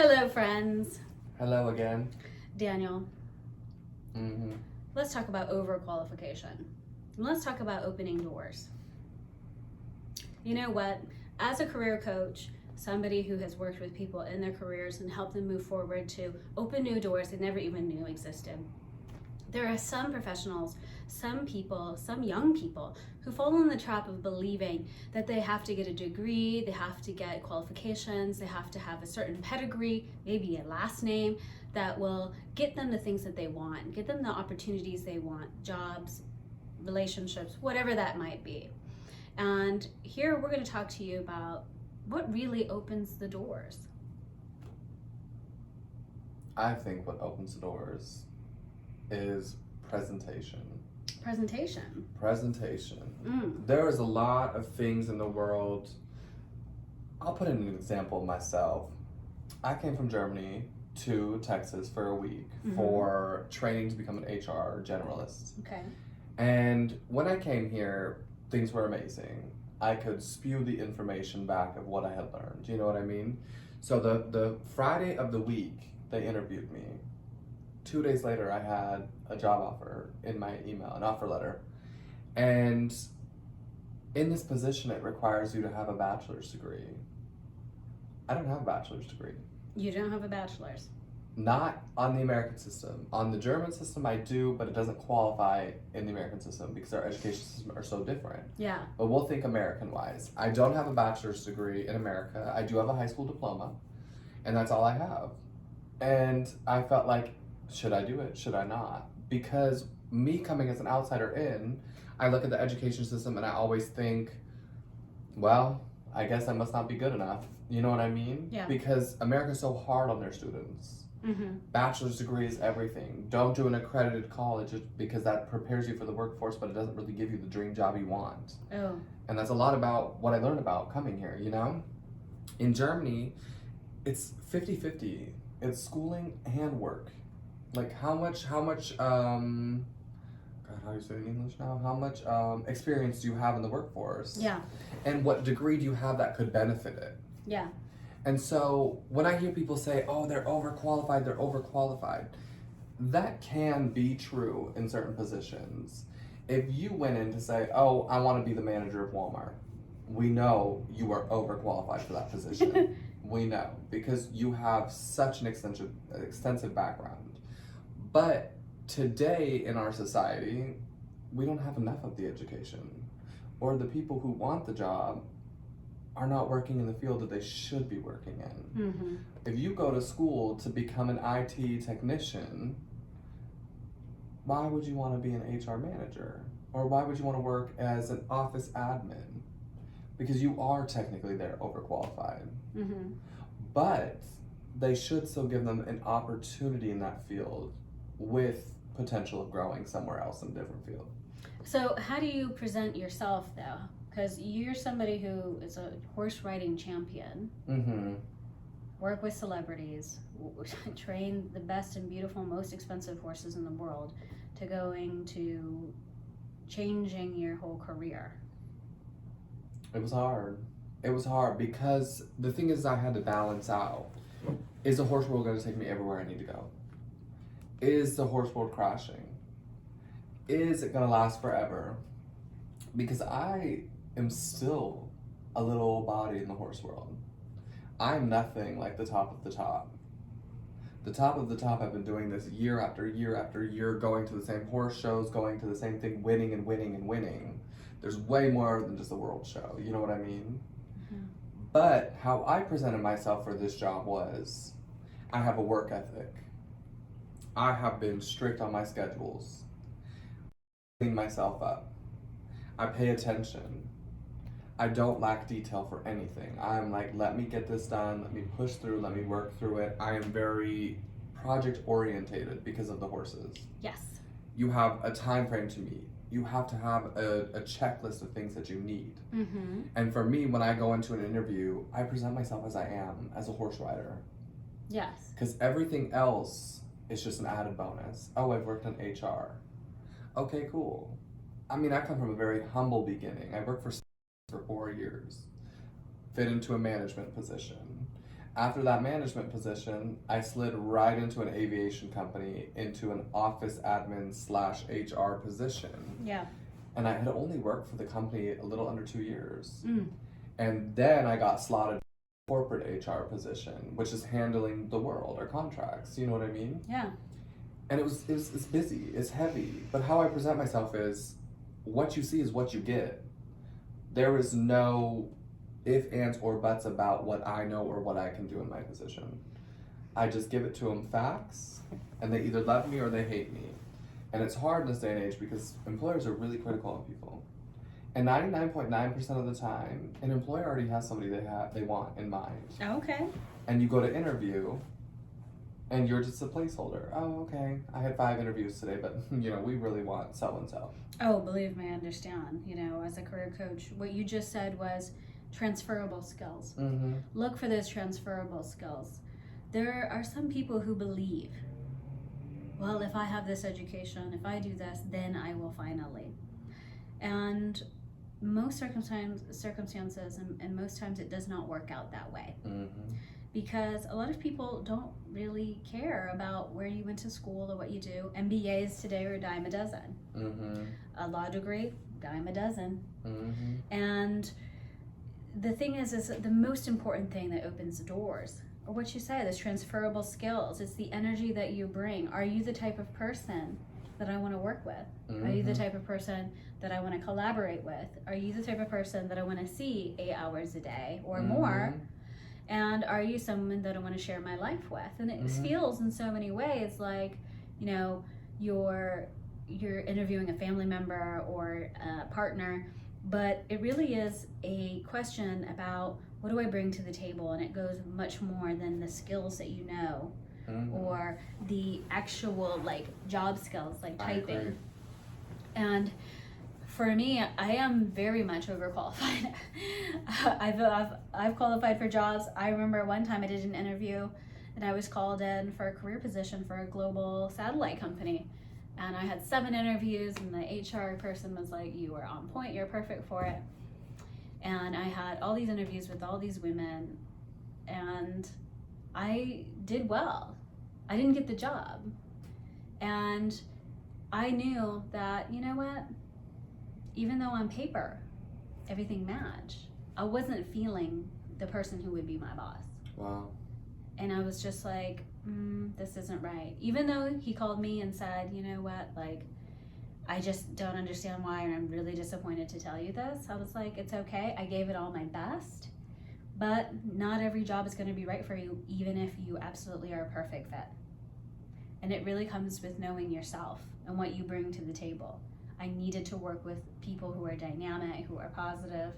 Hello, friends. Hello again. Daniel, Mm-hmm. let's talk about overqualification. And let's talk about opening doors. You know what? As a career coach, somebody who has worked with people in their careers and helped them move forward to open new doors they never even knew existed, there are some professionals, some people, some young people who fall in the trap of believing that they have to get a degree, they have to get qualifications, they have to have a certain pedigree, maybe a last name that will get them the things that they want, get them the opportunities they want, jobs, relationships, whatever that might be. And here we're going to talk to you about what really opens the doors. I think what opens the doors is presentation. Presentation. There is a lot of things in the world. I'll put in an example of myself. I came from Germany to Texas for a week for training to become an HR generalist. Okay. And when I came here, things were amazing. I could spew the information back of what I had learned. You know what I mean? So the Friday of the week, they interviewed me. 2 days later, I had a job offer in my email, an offer letter. And in this position, it requires you to have a bachelor's degree. I don't have a bachelor's degree. You don't have a bachelor's. Not on the American system. On the German system, I do, but it doesn't qualify in the American system because our education systems are so different. Yeah. But we'll think American-wise. I don't have a bachelor's degree in America. I do have a high school diploma, and that's all I have. And I felt like, should I do it? Should I not? Because me coming as an outsider in, I look at the education system and I always think, well, I guess I must not be good enough. You know what I mean? Yeah. Because America's so hard on their students. Bachelor's degree is everything. Don't do an accredited college because that prepares you for the workforce, but it doesn't really give you the dream job you want. Oh. And that's a lot about what I learned about coming here, you know? In Germany, it's 50-50. It's schooling and work. Like how much God, how do you say it in English now? How much experience do you have in the workforce? Yeah. And what degree do you have that could benefit it? Yeah. And so when I hear people say, oh, they're overqualified, that can be true in certain positions. If you went in to say, oh, I want to be the manager of Walmart, we know you are overqualified for that position. We know, because you have such an extensive background. But today in our society, we don't have enough of the education, or the people who want the job are not working in the field that they should be working in. If you go to school to become an IT technician, why would you want to be an HR manager? Or why would you want to work as an office admin? Because you are technically there overqualified. But they should still give them an opportunity in that field with potential of growing somewhere else in a different field. So how do you present yourself though? Because you're somebody who is a horse riding champion, work with celebrities, train the best and beautiful, most expensive horses in the world, to going to changing your whole career. It was hard. It was hard because the thing is I had to balance out. Is the horse world going to take me everywhere I need to go? Is the horse world crashing? Is it going to last forever? Because I am still a little old body in the horse world. I'm nothing like the top of the top. The top of the top have been doing this year after year after year, going to the same horse shows, going to the same thing, winning and winning and winning. There's way more than just a world show, you know what I mean? But how I presented myself for this job was, I have a work ethic. I have been strict on my schedules. I clean myself up. I pay attention. I don't lack detail for anything. I'm like, let me get this done, let me push through, let me work through it. I am very project orientated because of the horses. Yes. You have a time frame to meet. You have to have a checklist of things that you need. And for me, when I go into an interview, I present myself as I am, as a horse rider. Yes. Because everything else is just an added bonus. Oh, I've worked in HR. Okay, cool. I mean, I come from a very humble beginning. I worked for 4 years, fit into a management position. After that management position, I slid right into an aviation company, into an office admin / HR position. Yeah. And I had only worked for the company a little under 2 years. Mm. And then I got slotted corporate HR position, which is handling the world or contracts. You know what I mean? Yeah. And it's busy, it's heavy. But how I present myself is, what you see is what you get. There is no if, ands, or buts about what I know or what I can do in my position. I just give it to them facts, and they either love me or they hate me. And it's hard in this day and age because employers are really critical of people. And 99.9% of the time, an employer already has somebody they want in mind. Okay. And you go to interview, and you're just a placeholder. Oh, okay. I had 5 interviews today, but we really want so and so. Oh, believe me, I understand. As a career coach, what you just said was transferable skills. Mm-hmm. Look for those transferable skills. There are some people who believe, well, if I have this education, if I do this, then I will finally. And most circumstances and most times it does not work out that way. Mm-hmm. Because a lot of people don't really care about where you went to school or what you do. MBAs today are a dime a dozen. Mm-hmm. A law degree, dime a dozen. Mm-hmm. And the thing is the most important thing that opens doors, or what you say, those transferable skills. It's the energy that you bring. Are you the type of person that I want to work with? Mm-hmm. Are you the type of person that I want to collaborate with? Are you the type of person that I want to see 8 hours a day or more? And are you someone that I want to share my life with? And it feels in so many ways like, you're interviewing a family member or a partner, but it really is a question about, what do I bring to the table? And it goes much more than the skills that you know, or the actual job skills like typing. And for me, I am very much overqualified. I've qualified for jobs. I remember one time I did an interview and I was called in for a career position for a global satellite company. And I had 7 interviews and the HR person was like, you are on point, you're perfect for it. And I had all these interviews with all these women and I did well. I didn't get the job. And I knew that, you know what? Even though on paper everything matched, I wasn't feeling the person who would be my boss. Wow. And I was just like, this isn't right. Even though he called me and said, you know what, I just don't understand why, and I'm really disappointed to tell you this. I was like, it's okay. I gave it all my best, but not every job is going to be right for you, even if you absolutely are a perfect fit. And it really comes with knowing yourself and what you bring to the table. I needed to work with people who are dynamic, who are positive,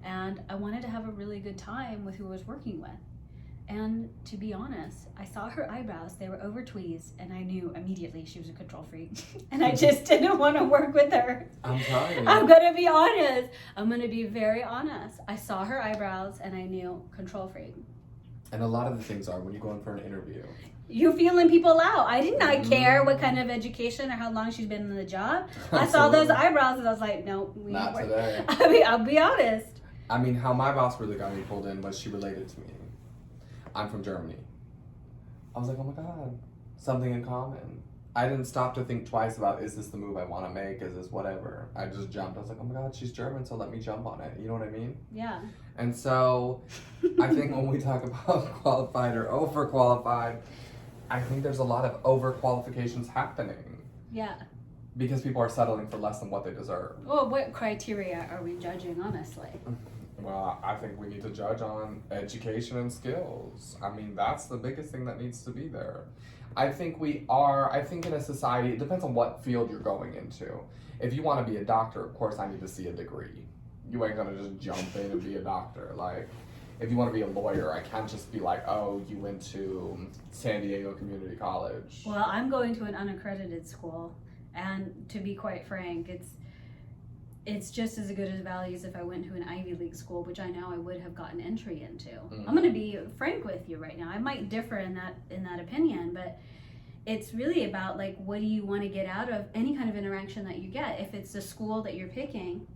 and I wanted to have a really good time with who I was working with. And to be honest, I saw her eyebrows, they were over tweezed, and I knew immediately she was a control freak. And I just didn't want to work with her. I'm telling you. I'm going to be honest. I'm going to be very honest. I saw her eyebrows and I knew control freak. And a lot of the things are when you go in for an interview. You feeling people out. I did not care what kind of education or how long she's been in the job. I saw those eyebrows and I was like, no, we not ain't today. I'll be honest. I mean, how my boss really got me pulled in was she related to me. I'm from Germany. I was like, oh my God, something in common. I didn't stop to think twice about, is this the move I want to make? Is this whatever? I just jumped. I was like, oh my God, she's German, so let me jump on it. You know what I mean? Yeah. And so I think when we talk about qualified or overqualified, I think there's a lot of overqualifications happening. Yeah. Because people are settling for less than what they deserve. Well, what criteria are we judging, honestly? Well, I think we need to judge on education and skills. I mean, that's the biggest thing that needs to be there. I think in a society, it depends on what field you're going into. If you want to be a doctor, of course I need to see a degree. You ain't gonna just jump in and be a doctor. If you want to be a lawyer, I can't just be like, oh, you went to San Diego Community College. Well, I'm going to an unaccredited school, and to be quite frank, it's just as good as values if I went to an Ivy League school, which I know I would have gotten entry into. I'm going to be frank with you right now. I might differ in that opinion, but it's really about what do you want to get out of any kind of interaction that you get. If it's the school that you're picking,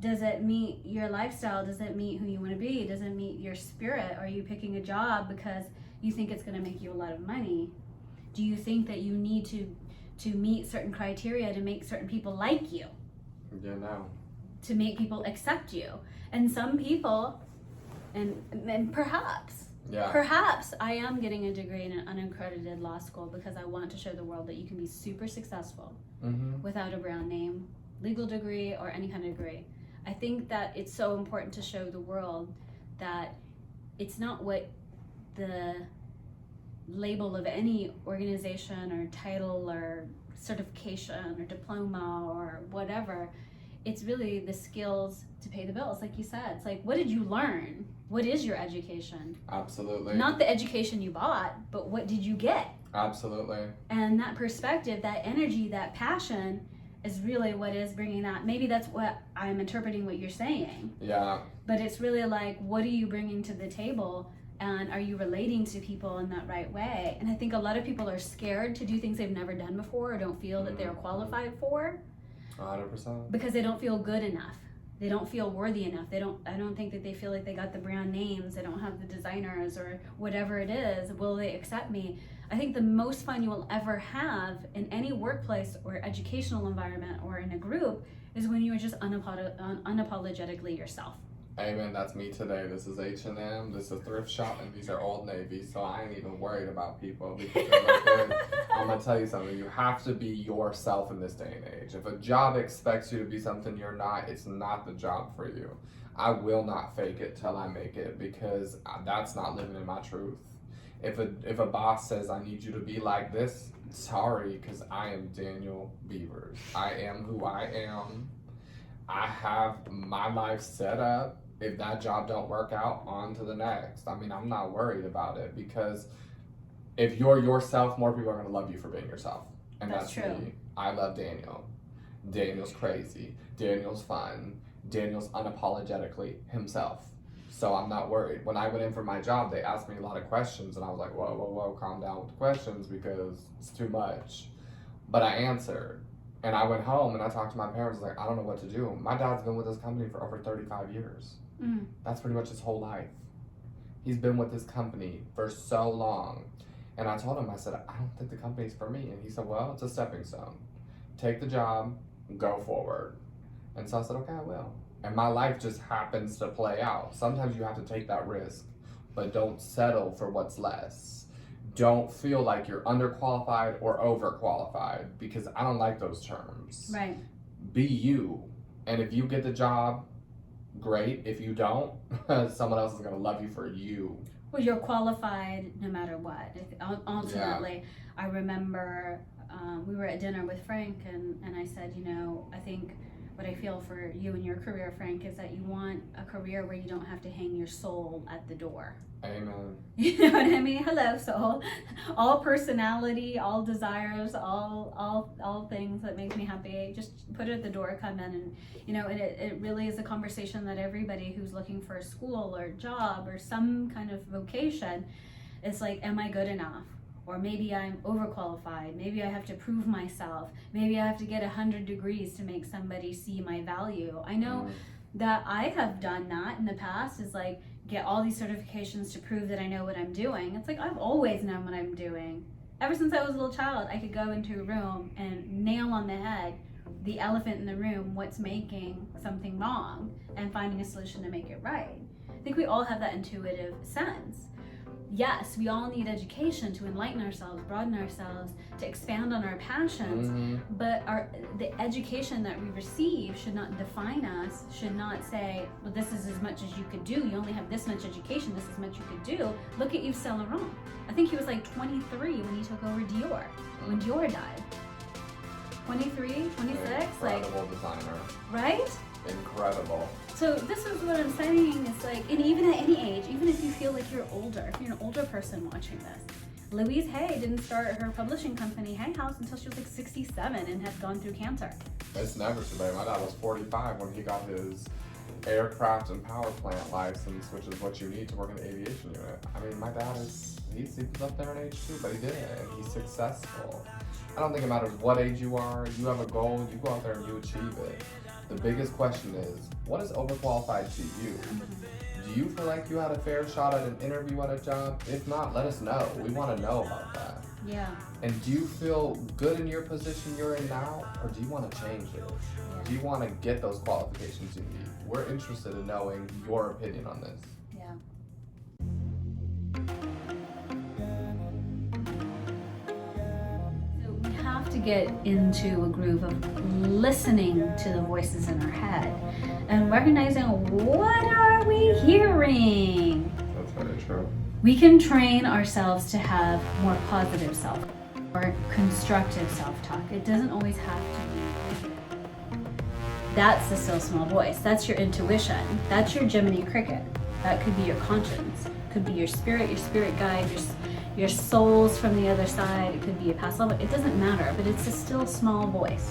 Does it meet your lifestyle? Does it meet who you want to be? Does it meet your spirit? Are you picking a job because you think it's going to make you a lot of money? Do you think that you need to meet certain criteria to make certain people like you? Yeah, no. To make people accept you? And some people, and perhaps I am getting a degree in an unaccredited law school because I want to show the world that you can be super successful without a brand name, legal degree, or any kind of degree. I think that it's so important to show the world that it's not what the label of any organization or title or certification or diploma or whatever. It's really the skills to pay the bills, like you said. It's like, what did you learn? What is your education? Absolutely. Not the education you bought, but what did you get? Absolutely. And that perspective, that energy, that passion is really what is bringing that. Maybe that's what I'm interpreting what you're saying. Yeah. But it's really like, what are you bringing to the table? And are you relating to people in that right way? And I think a lot of people are scared to do things they've never done before or don't feel that they're qualified for. 100%. Because they don't feel good enough. They don't feel worthy enough. I don't think that they feel like they got the brand names. They don't have the designers or whatever it is. Will they accept me? I think the most fun you will ever have in any workplace or educational environment or in a group is when you are just unapologetically yourself. Amen. That's me today. This is H&M. This is a thrift shop, and these are Old Navy. So I ain't even worried about people because they look good. I'm gonna tell you something. You have to be yourself in this day and age. If a job expects you to be something you're not, it's not the job for you. I will not fake it till I make it because that's not living in my truth. If a boss says I need you to be like this, sorry, because I am Daniel Beavers. I am who I am. I have my life set up. If that job don't work out, on to the next. I mean, I'm not worried about it because if you're yourself, more people are going to love you for being yourself. And that's true. Me. I love Daniel. Daniel's crazy. Daniel's fun. Daniel's unapologetically himself. So I'm not worried. When I went in for my job, they asked me a lot of questions, and I was like, whoa, calm down with the questions because it's too much. But I answered. And I went home and I talked to my parents, like, I don't know what to do. My dad's been with this company for over 35 years. That's pretty much his whole life. He's been with this company for so long. And I told him, I said, I don't think the company's for me. And he said, well, it's a stepping stone. Take the job, go forward. And so I said, okay, I will. And my life just happens to play out. Sometimes you have to take that risk, but don't settle for what's less. Don't feel like you're underqualified or overqualified because I don't like those terms. Right. Be you. And if you get the job, great. If you don't, someone else is going to love you for you. Well, you're qualified no matter what. Ultimately, yeah. I remember we were at dinner with Frank and I said, I think what I feel for you and your career, Frank, is that you want a career where you don't have to hang your soul at the door. Amen. You know what I mean? Hello, soul. All personality, all desires, all things that make me happy, just put it at the door, come in, and it really is a conversation that everybody who's looking for a school or job or some kind of vocation is like, am I good enough? Or maybe I'm overqualified. Maybe I have to prove myself. Maybe I have to get 100 degrees to make somebody see my value. I know that I have done that in the past, is like get all these certifications to prove that I know what I'm doing. It's like I've always known what I'm doing. Ever since I was a little child, I could go into a room and nail on the head the elephant in the room, what's making something wrong, and finding a solution to make it right. I think we all have that intuitive sense. Yes, we all need education to enlighten ourselves, broaden ourselves, to expand on our passions, but the education that we receive should not define us, should not say, well, this is as much as you could do, you only have this much education, this is as much you could do. Look at Yves Saint Laurent. I think he was like 23 when he took over Dior, when Dior died. 23, 26? Incredible designer. Right? Incredible. So this is what I'm saying, it's like, and even at any age, even if you feel like you're older, if you're an older person watching this, Louise Hay didn't start her publishing company, Hay House, until she was like 67 and had gone through cancer. It's never too late. My dad was 45 when he got his aircraft and power plant license, which is what you need to work in the aviation unit. I mean, my dad he was up there in age too, but he did it, and he's successful. I don't think it matters what age you are, you have a goal, you go out there and you achieve it. the biggest question is, what is overqualified to you? Do you feel like you had a fair shot at an interview at a job? If not, let us know. We want to know about that. Yeah. And do you feel good in your position you're in now, or do you want to change it? Do you want to get those qualifications you need? We're interested in knowing your opinion on this. Yeah. So we have to get into a groove of listening to the voices in our head and recognizing, what are we hearing? That's very true. We can train ourselves to have more positive self or constructive self-talk. It doesn't always have to be. That's the still small voice. That's your intuition. That's your Jiminy Cricket. That could be your conscience. Could be your spirit guide, your souls from the other side. It could be a past life. It doesn't matter, but it's a still small voice.